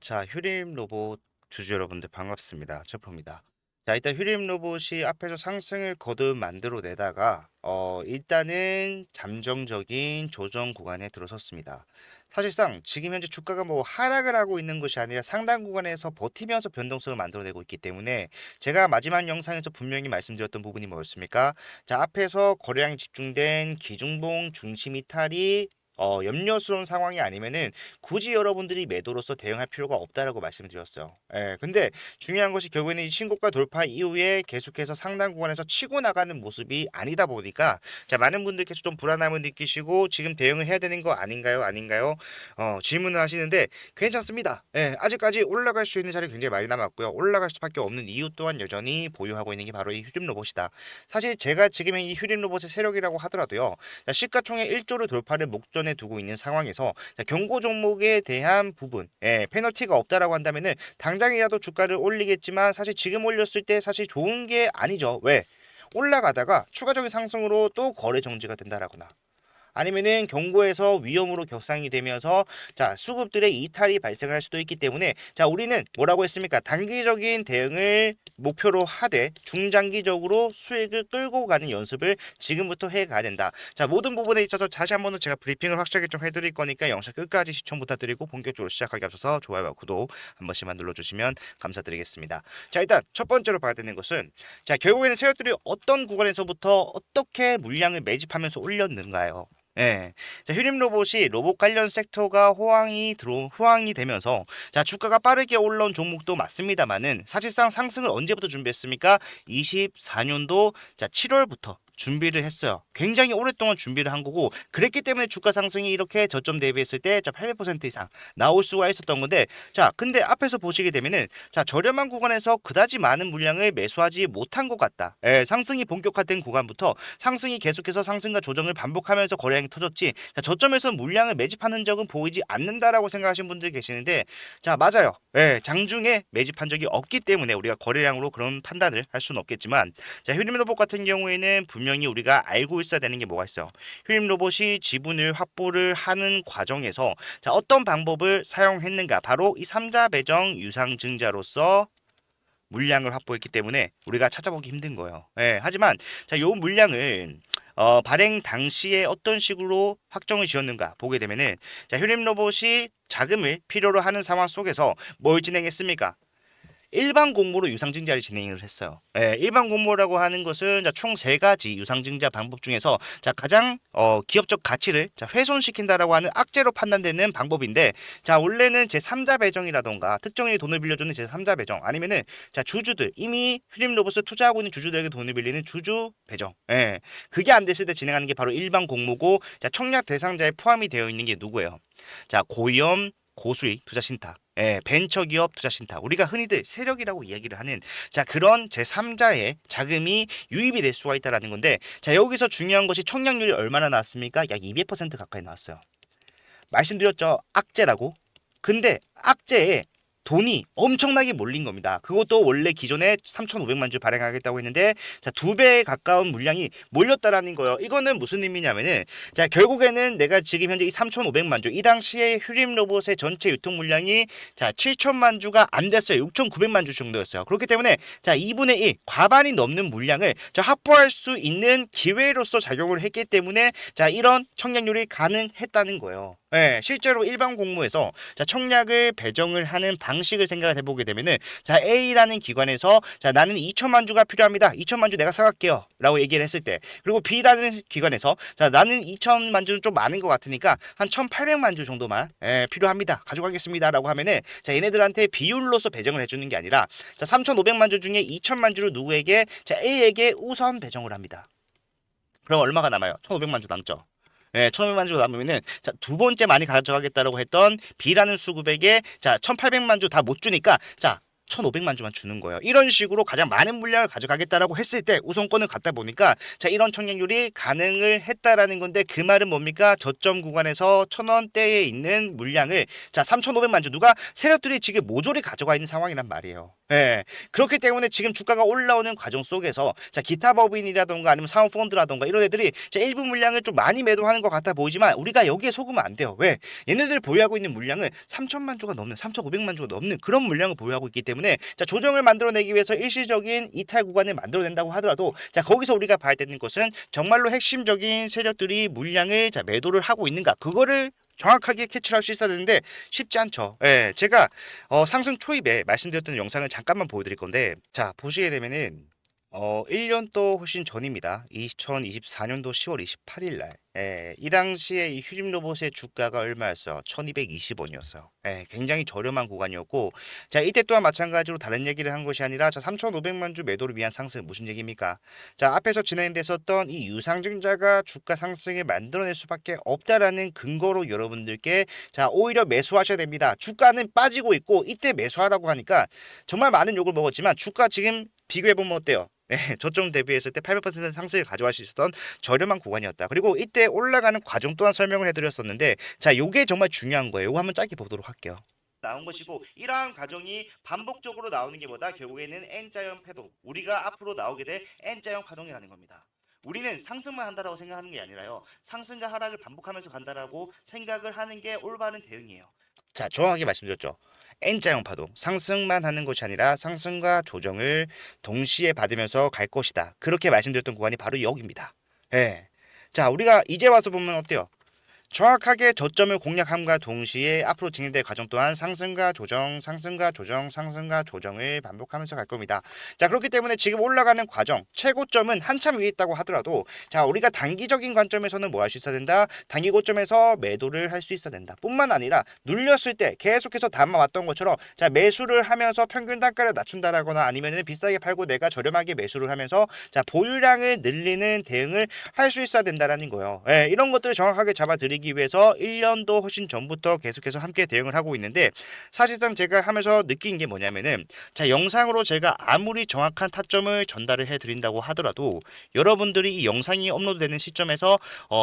자, 휴림 로봇 주주 여러분들 반갑습니다. 철포입니다. 자, 일단 휴림 로봇이 앞에서 상승을 거듭 만들어내다가 일단은 잠정적인 조정 구간에 들어섰습니다. 사실상 지금 현재 주가가 뭐 하락을 하고 있는 것이 아니라 상당 구간에서 버티면서 변동성을 만들어내고 있기 때문에 제가 마지막 영상에서 분명히 말씀드렸던 부분이 뭐였습니까? 자, 앞에서 거래량이 집중된 기중봉 중심 이탈이 염려스러운 상황이 아니면은 굳이 여러분들이 매도로서 대응할 필요가 없다라고 말씀드렸어요. 예, 근데 중요한 것이 결국에는 이 신고가 돌파 이후에 계속해서 상당 구간에서 치고 나가는 모습이 아니다 보니까 자, 많은 분들께서 좀 불안함을 느끼시고 지금 대응을 해야 되는 거 아닌가요? 아닌가요? 질문을 하시는데 괜찮습니다. 예, 아직까지 올라갈 수 있는 자리 굉장히 많이 남았고요. 올라갈 수밖에 없는 이유 또한 여전히 보유하고 있는 게 바로 이 휴림 로봇이다. 사실 제가 지금 이 휴림 로봇의 세력이라고 하더라도요. 자, 시가총액 1조를 돌파를 목전에 두고 있는 상황에서 자, 경고 종목에 대한 부분, 페널티가 없다라고 한다면은 당장이라도 주가를 올리겠지만 사실 지금 올렸을 때 사실 좋은 게 아니죠. 왜? 올라가다가 추가적인 상승으로 또 거래 정지가 된다라거나 아니면은 경고에서 위험으로 격상이 되면서 자 수급들의 이탈이 발생할 수도 있기 때문에 자 우리는 뭐라고 했습니까? 단기적인 대응을 목표로 하되 중장기적으로 수익을 끌고 가는 연습을 지금부터 해 가야 된다. 자 모든 부분에 있어서 다시 한번 제가 브리핑을 확실하게 좀 해드릴 거니까 영상 끝까지 시청 부탁드리고 본격적으로 시작하기 앞서서 좋아요와 구독 한 번씩만 눌러주시면 감사드리겠습니다. 자 일단 첫 번째로 봐야 되는 것은 자 결국에는 세력들이 어떤 구간에서부터 어떻게 물량을 매집하면서 올렸는가요? 예. 자, 휴림 로봇이 로봇 관련 섹터가 호황이 되면서 자, 주가가 빠르게 올라온 종목도 맞습니다만은 사실상 상승을 언제부터 준비했습니까? 24년도 자, 7월부터 준비를 했어요. 굉장히 오랫동안 준비를 한 거고 그랬기 때문에 주가 상승이 이렇게 저점 대비했을 때 800% 이상 나올 수가 있었던 건데 자, 근데 앞에서 보시게 되면은 자, 저렴한 구간에서 그다지 많은 물량을 매수하지 못한 것 같다. 예, 상승이 본격화된 구간부터 상승이 계속해서 상승과 조정을 반복하면서 거래량이 터졌지 자, 저점에서 물량을 매집하는 적은 보이지 않는다라고 생각하시는 분들이 계시는데 자 맞아요. 예, 장중에 매집한 적이 없기 때문에 우리가 거래량으로 그런 판단을 할 수는 없겠지만 자 휴림 로봇 같은 경우에는 분명히 우리가 알고 있어야 되는 게 뭐가 있어요. 휴림 로봇이 지분을 확보를 하는 과정에서 자 어떤 방법을 사용했는가 바로 이 삼자 배정 유상증자로서 물량을 확보했기 때문에 우리가 찾아보기 힘든 거예요. 예, 하지만 자, 요 물량을 발행 당시에 어떤 식으로 확정을 지었는가 보게 되면은 자, 휴림 로봇이 자금을 필요로 하는 상황 속에서 뭘 진행했습니까? 일반 공모로 유상증자를 진행을 했어요. 예, 일반 공모라고 하는 것은 총 세 가지 유상증자 방법 중에서 자, 가장 기업적 가치를 자, 훼손시킨다라고 하는 악재로 판단되는 방법인데 자, 원래는 제3자 배정이라던가 특정인이 돈을 빌려주는 제3자 배정 아니면은 자, 주주들 이미 휴림 로봇을 투자하고 있는 주주들에게 돈을 빌리는 주주 배정. 예. 그게 안 됐을 때 진행하는 게 바로 일반 공모고 자, 청약 대상자에 포함이 되어 있는 게 누구예요? 자, 고위험 고수익 투자 신탁. 벤처기업 투자 신탁 우리가 흔히들 세력이라고 이야기를 하는 자 그런 제3자의 자금이 유입이 될 수가 있다라는 건데 자 여기서 중요한 것이 청약률이 얼마나 나왔습니까? 약 200% 가까이 나왔어요. 말씀드렸죠 악재라고. 근데 악재에 돈이 엄청나게 몰린 겁니다. 그것도 원래 기존에 3,500만 주 발행하겠다고 했는데 자, 2배에 가까운 물량이 몰렸다라는 거예요. 이거는 무슨 의미냐면은 자, 결국에는 내가 지금 현재 이 3,500만 주, 이 당시에 휴림 로봇의 전체 유통 물량이 자, 7천만 주가 안 됐어요. 6,900만 주 정도였어요. 그렇기 때문에 자, 2분의 1, 과반이 넘는 물량을 자, 확보할 수 있는 기회로서 작용을 했기 때문에 자, 이런 청약률이 가능했다는 거예요. 네, 실제로 일반 공모에서 자, 청약을 배정을 하는 방식을 생각을 해보게 되면은 자 A라는 기관에서 자 나는 2천만 주가 필요합니다. 2천만 주 내가 사갈게요. 라고 얘기를 했을 때 그리고 B라는 기관에서 자 나는 2천만 주는 좀 많은 것 같으니까 한 1,800만 주 정도만 필요합니다. 가져가겠습니다. 라고 하면은 자 얘네들한테 비율로서 배정을 해주는 게 아니라 자 3,500만 주 중에 2천만 주를 누구에게 자 A에게 우선 배정을 합니다. 그럼 얼마가 남아요? 1,500만 주 남죠. 1,500만 주 남으면은 자, 두 번째 많이 가져가겠다라고 했던 B라는 수급에게 자, 1,800만 주 다 못 주니까 자, 1,500만 주만 주는 거예요. 이런 식으로 가장 많은 물량을 가져가겠다라고 했을 때 우선권을 갖다 보니까 자, 이런 청약률이 가능을 했다라는 건데 그 말은 뭡니까? 저점 구간에서 1,000원대에 있는 물량을 자, 3,500만 주 누가 세력들이 지금 모조리 가져가 있는 상황이란 말이에요. 예. 그렇기 때문에 지금 주가가 올라오는 과정 속에서 자, 기타 법인이라던가 아니면 사모펀드라던가 이런 애들이 자, 일부 물량을 좀 많이 매도하는 것 같아 보이지만 우리가 여기에 속으면 안 돼요. 왜? 얘네들 보유하고 있는 물량은 3천만 주가 넘는 3,500만 주가 넘는 그런 물량을 보유하고 있기 때문에 자, 조정을 만들어내기 위해서 일시적인 이탈 구간을 만들어낸다고 하더라도 자, 거기서 우리가 봐야 되는 것은 정말로 핵심적인 세력들이 물량을 자, 매도를 하고 있는가 그거를 정확하게 캐치를 할 수 있어야 되는데 쉽지 않죠. 예, 제가 상승 초입에 말씀드렸던 영상을 잠깐만 보여드릴 건데 자, 보시게 되면은 1년 또 훨씬 전입니다. 2024년도 10월 28일 날. 예, 이 당시에 이 휴림 로봇의 주가가 얼마였어요? 1220원이었어요. 예, 굉장히 저렴한 구간이었고, 자, 이때 또한 마찬가지로 다른 얘기를 한 것이 아니라, 자, 3,500만 주 매도를 위한 상승, 무슨 얘기입니까? 자, 앞에서 진행됐었던 이 유상증자가 주가 상승을 만들어낼 수밖에 없다라는 근거로 여러분들께, 자, 오히려 매수하셔야 됩니다. 주가는 빠지고 있고, 이때 매수하라고 하니까, 정말 많은 욕을 먹었지만, 주가 지금 비교해보면 어때요? 네, 저점 대비했을 때 800% 상승을 가져갈 수 있었던 저렴한 구간이었다. 그리고 이때 올라가는 과정 또한 설명을 해드렸었는데 자, 요게 정말 중요한 거예요. 요거 한번 짧게 보도록 할게요. 나온 것이고 이러한 과정이 반복적으로 나오는 게 뭐다? 결국에는 N자형 패도 우리가 앞으로 나오게 될 N자형 파동이라는 겁니다. 우리는 상승만 한다라고 생각하는 게 아니라요. 상승과 하락을 반복하면서 간다라고 생각을 하는 게 올바른 대응이에요. 자, 정확하게 말씀드렸죠. N자형 파동, 상승만 하는 것이 아니라 상승과 조정을 동시에 받으면서 갈 것이다. 그렇게 말씀드렸던 구간이 바로 여기입니다. 예. 자, 우리가 이제 와서 보면 어때요? 정확하게 저점을 공략함과 동시에 앞으로 진행될 과정 또한 상승과 조정, 상승과 조정, 상승과 조정을 반복하면서 갈 겁니다. 자, 그렇기 때문에 지금 올라가는 과정, 최고점은 한참 위에 있다고 하더라도 자, 우리가 단기적인 관점에서는 뭐 할 수 있어야 된다? 단기 고점에서 매도를 할 수 있어야 된다. 뿐만 아니라 눌렸을 때 계속해서 담아왔던 것처럼 자, 매수를 하면서 평균 단가를 낮춘다라거나 아니면은 비싸게 팔고 내가 저렴하게 매수를 하면서 자, 보유량을 늘리는 대응을 할 수 있어야 된다라는 거예요. 예, 이런 것들을 정확하게 잡아드리기 위해서 1년도 훨씬 전부터 계속해서 함께 대응을 하고 있는데 사실상 제가 하면서 느낀 게 뭐냐면은 자, 영상으로 제가 아무리 정확한 타점을 전달을 해드린다고 하더라도 여러분들이 이 영상이 업로드되는 시점에서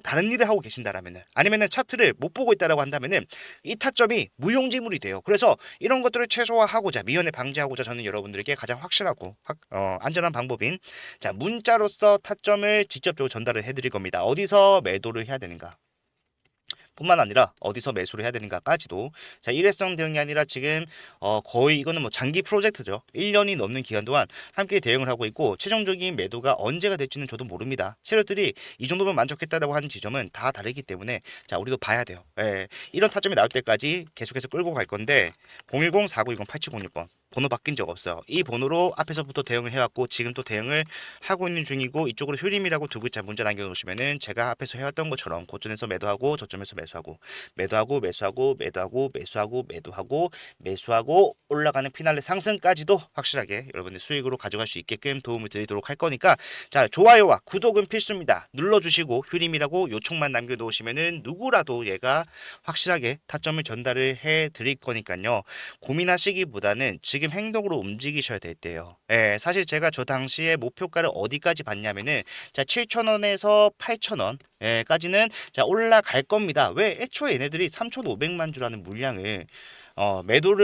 다른 일을 하고 계신다라면은 아니면은 차트를 못 보고 있다라고 한다면은 이 타점이 무용지물이 돼요. 그래서 이런 것들을 최소화하고자 미연에 방지하고자 저는 여러분들에게 가장 확실하고 안전한 방법인 자, 문자로서 타점을 직접적으로 전달을 해드릴 겁니다. 어디서 매도를 해야 되는가? 뿐만 아니라 어디서 매수를 해야 되는가까지도 자, 일회성 대응이 아니라 지금 거의 이거는 뭐 장기 프로젝트죠. 1년이 넘는 기간 동안 함께 대응을 하고 있고 최종적인 매도가 언제가 될지는 저도 모릅니다. 세력들이 이 정도면 만족했다고 하는 지점은 다 다르기 때문에 자, 우리도 봐야 돼요. 예, 이런 타점이 나올 때까지 계속해서 끌고 갈 건데 010-4920-8706번 번호 바뀐 적 없어요. 이 번호로 앞에서부터 대응을 해왔고 지금 또 대응을 하고 있는 중이고 이쪽으로 휴림이라고 두 글자 문자 남겨놓으시면은 제가 앞에서 해왔던 것처럼 고점에서 매도하고 저점에서 매수하고 매도하고 매수하고 매도하고 매수하고 매도하고 매수하고 올라가는 피날레 상승까지도 확실하게 여러분들 수익으로 가져갈 수 있게끔 도움을 드리도록 할 거니까 자, 좋아요와 구독은 필수입니다. 눌러주시고 휴림이라고 요청만 남겨놓으시면은 누구라도 얘가 확실하게 타점을 전달을 해 드릴 거니까요. 고민하시기보다는 지금 행동으로 움직이셔야 될 때요. 예, 사실 제가 저 당시에 목표가를 어디까지 봤냐면은 자, 7,000원에서 8,000원 까지는 자, 올라갈 겁니다. 왜? 애초에 얘네들이 3,500만 주라는 물량을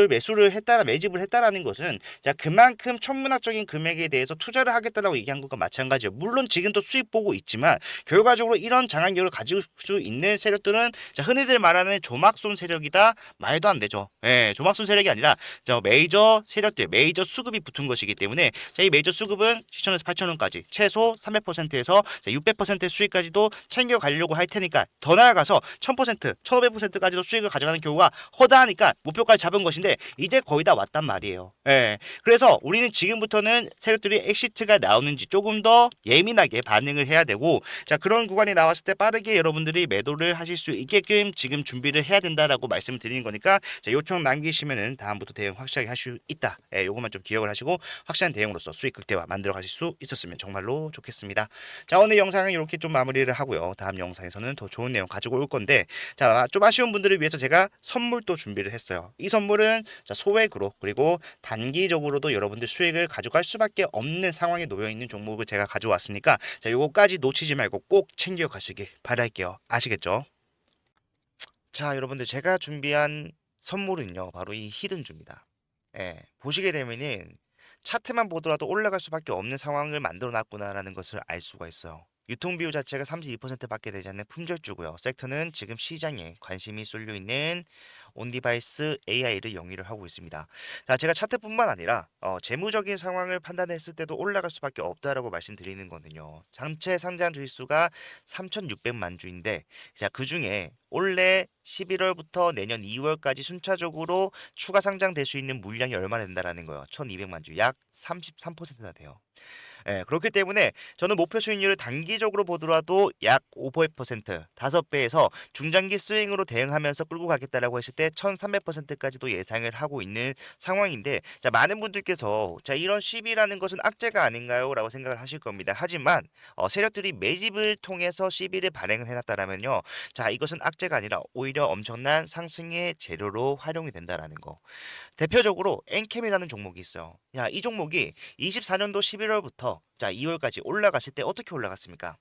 매수를 했다라 매집을 했다라는 것은 자, 그만큼 천문학적인 금액에 대해서 투자를 하겠다라고 얘기한 것과 마찬가지예요. 물론 지금도 수익 보고 있지만 결과적으로 이런 장악력을 가질 수 있는 세력들은 자, 흔히들 말하는 조막손 세력이다 말도 안 되죠. 예, 조막손 세력이 아니라 저 메이저 세력들, 메이저 수급이 붙은 것이기 때문에 자, 이 메이저 수급은 7,000원에서 8,000원까지 최소 300%에서 600% 수익까지도 챙겨가려고 할 테니까 더 나아가서 1000%, 1500%까지도 수익을 가져가는 경우가 허다하니까 목표까지 잡은 것인데 이제 거의 다 왔단 말이에요. 예. 그래서 우리는 지금부터는 세력들이 엑시트가 나오는지 조금 더 예민하게 반응을 해야 되고 자, 그런 구간이 나왔을 때 빠르게 여러분들이 매도를 하실 수 있게끔 지금 준비를 해야 된다라고 말씀을 드리는 거니까 자, 요청 남기시면은 다음부터 대응 확실하게 할 수 있다. 예, 요것만 좀 기억을 하시고 확실한 대응으로서 수익 극대화 만들어 가실 수 있었으면 정말로 좋겠습니다. 자, 오늘 영상은 이렇게 좀 마무리를 하고요. 다음 영상에서는 더 좋은 내용 가지고 올 건데 자, 좀 아쉬운 분들을 위해서 제가 선물도 준비를 했어요. 거예요. 이 선물은 자, 소액으로 그리고 단기적으로도 여러분들 수익을 가져갈 수밖에 없는 상황에 놓여 있는 종목을 제가 가져왔으니까 자, 요거까지 놓치지 말고 꼭 챙겨 가시길 바랄게요. 아시겠죠? 자, 여러분들 제가 준비한 선물은요. 바로 이 히든주입니다. 예, 보시게 되면은 차트만 보더라도 올라갈 수밖에 없는 상황을 만들어 놨구나라는 것을 알 수가 있어요. 유통 비율 자체가 32%밖에 되지 않는 품절주고요. 섹터는 지금 시장에 관심이 쏠려 있는 온디바이스 AI를 영위를 하고 있습니다. 자, 제가 차트뿐만 아니라 재무적인 상황을 판단했을 때도 올라갈 수밖에 없다라고 말씀드리는 거는요. 전체 상장 주식수가 3,600만 주인데, 자, 그 중에 올해 11월부터 내년 2월까지 순차적으로 추가 상장될 수 있는 물량이 얼마나 된다라는 거예요. 1,200만 주, 약 33%나 돼요. 예, 그렇기 때문에 저는 목표 수익률을 단기적으로 보더라도 약 5%, 5배에서 중장기 스윙으로 대응하면서 끌고 가겠다라고 했을 때 1300%까지도 예상을 하고 있는 상황인데, 자, 많은 분들께서 자, 이런 시비라는 것은 악재가 아닌가요? 라고 생각을 하실 겁니다. 하지만 세력들이 매집을 통해서 시비를 발행을 해놨다라면요. 자, 이것은 악재가 아니라 오히려 엄청난 상승의 재료로 활용이 된다라는 거. 대표적으로 엔캠이라는 종목이 있어요. 야, 이 종목이 24년도 11월부터 자 2월까지 올라갔을 때 어떻게 올라갔습니까?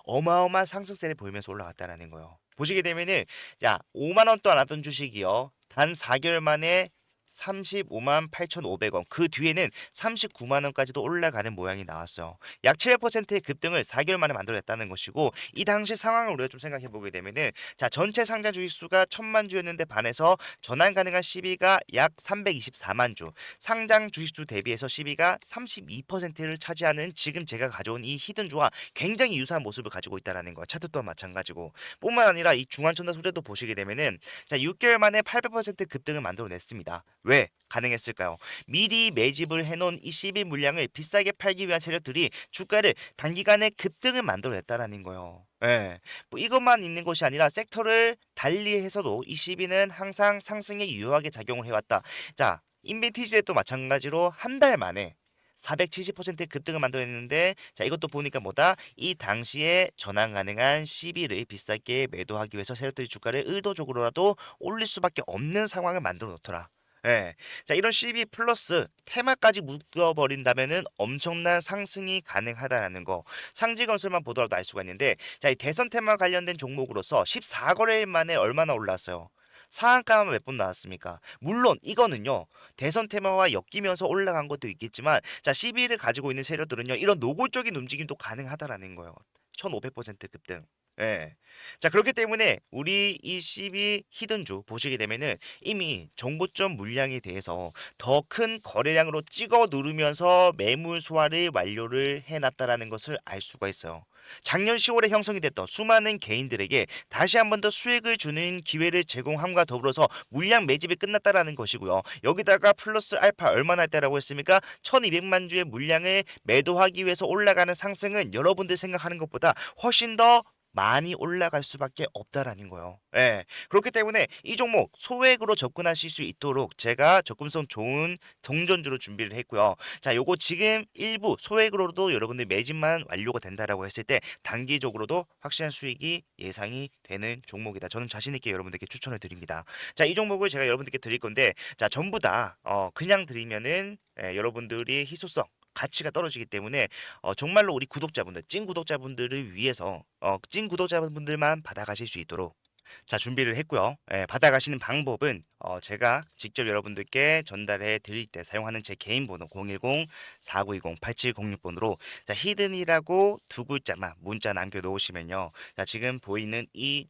어마어마한 상승세를 보이면서 올라갔다라는 거예요. 보시게 되면은 자 5만 원도 안 하던 주식이요. 단 4개월 만에 35만 8,500원. 그 뒤에는 39만 원까지도 올라가는 모양이 나왔어요. 약 7%의 급등을 4개월 만에 만들어냈다는 것이고, 이 당시 상황을 우리가 좀 생각해 보게 되면은 자 전체 상장 주식 수가 1,000만 주였는데 반해서 전환 가능한 시비가 약 324만 주. 상장 주식 수 대비해서 시비가 32%를 차지하는 지금 제가 가져온 이 히든주와 굉장히 유사한 모습을 가지고 있다라는 거야. 차트 또한 마찬가지고. 뿐만 아니라 이 중환천사 소재도 보시게 되면은 자 6개월 만에 800% 급등을 만들어냈습니다. 왜 가능했을까요? 미리 매집을 해놓은 이 CB 물량을 비싸게 팔기 위한 세력들이 주가를 단기간에 급등을 만들어냈다라는 거예요. 예. 뭐 이것만 있는 것이 아니라 섹터를 달리해서도 이 CB는 항상 상승에 유효하게 작용을 해왔다. 자, 인벤티지에도 마찬가지로 한 달 만에 470%의 급등을 만들어냈는데, 자 이것도 보니까 뭐다? 이 당시에 전환 가능한 시비를 비싸게 매도하기 위해서 세력들이 주가를 의도적으로라도 올릴 수밖에 없는 상황을 만들어 놓더라. 예. 자, 이런 CB 플러스 테마까지 묶어버린다면은 엄청난 상승이 가능하다라는 거. 상지건설만 보더라도 알 수가 있는데, 자, 이 대선 테마 관련된 종목으로서 14거래일 만에 얼마나 올랐어요? 상한가만 몇 번 나왔습니까? 물론 이거는요. 대선 테마와 엮이면서 올라간 것도 있겠지만, 자, CB를 가지고 있는 세력들은요. 이런 노골적인 움직임도 가능하다라는 거예요. 1500% 급등. 예. 자, 그렇기 때문에 우리 이 CB 히든주 보시게 되면은 이미 정고점 물량에 대해서 더 큰 거래량으로 찍어 누르면서 매물 소화를 완료를 해놨다라는 것을 알 수가 있어요. 작년 10월에 형성이 됐던 수많은 개인들에게 다시 한 번 더 수익을 주는 기회를 제공함과 더불어서 물량 매집이 끝났다라는 것이고요. 여기다가 플러스 알파 얼마나 했다라고 했습니까? 1200만 주의 물량을 매도하기 위해서 올라가는 상승은 여러분들 생각하는 것보다 훨씬 더 많이 올라갈 수밖에 없다라는 거예요. 예. 그렇기 때문에 이 종목 소액으로 접근하실 수 있도록 제가 접근성 좋은 동전주로 준비를 했고요. 자, 요거 지금 일부 소액으로도 여러분들 매집만 완료가 된다라고 했을 때 단기적으로도 확실한 수익이 예상이 되는 종목이다. 저는 자신 있게 여러분들께 추천을 드립니다. 자, 이 종목을 제가 여러분들께 드릴 건데, 자, 전부 다 그냥 드리면은 여러분들이 희소성 가치가 떨어지기 때문에 정말로 우리 구독자분들, 찐 구독자분들을 위해서 찐 구독자분들만 받아가실 수 있도록 자 준비를 했고요. 예, 받아가시는 방법은 제가 직접 여러분들께 전달해 드릴 때 사용하는 제 개인 번호 010-4920-8706번으로 자 히든이라고 두 글자만 문자 남겨 놓으시면요. 자 지금 보이는 이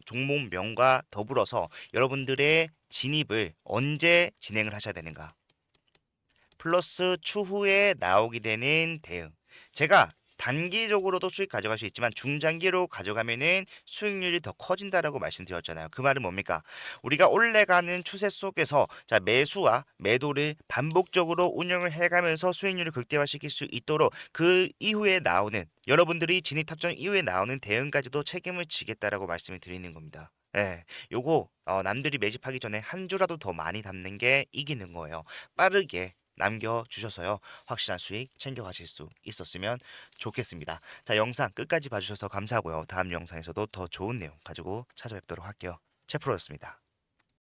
종목명과 더불어서 여러분들의 진입을 언제 진행을 하셔야 되는가? 플러스 추후에 나오게 되는 대응. 제가 단기적으로도 수익 가져갈 수 있지만 중장기로 가져가면은 수익률이 더 커진다라고 말씀드렸잖아요. 그 말은 뭡니까? 우리가 올라가는 추세 속에서 자 매수와 매도를 반복적으로 운영을 해가면서 수익률을 극대화시킬 수 있도록 그 이후에 나오는 여러분들이 진입 탑정 이후에 나오는 대응까지도 책임을 지겠다라고 말씀을 드리는 겁니다. 예, 요거 남들이 매집하기 전에 한 주라도 더 많이 담는 게 이기는 거예요. 빠르게 남겨주셔서요. 확실한 수익 챙겨가실 수 있었으면 좋겠습니다. 자, 영상 끝까지 봐주셔서 감사하고요. 다음 영상에서도 더 좋은 내용 가지고 찾아뵙도록 할게요. 채프로였습니다.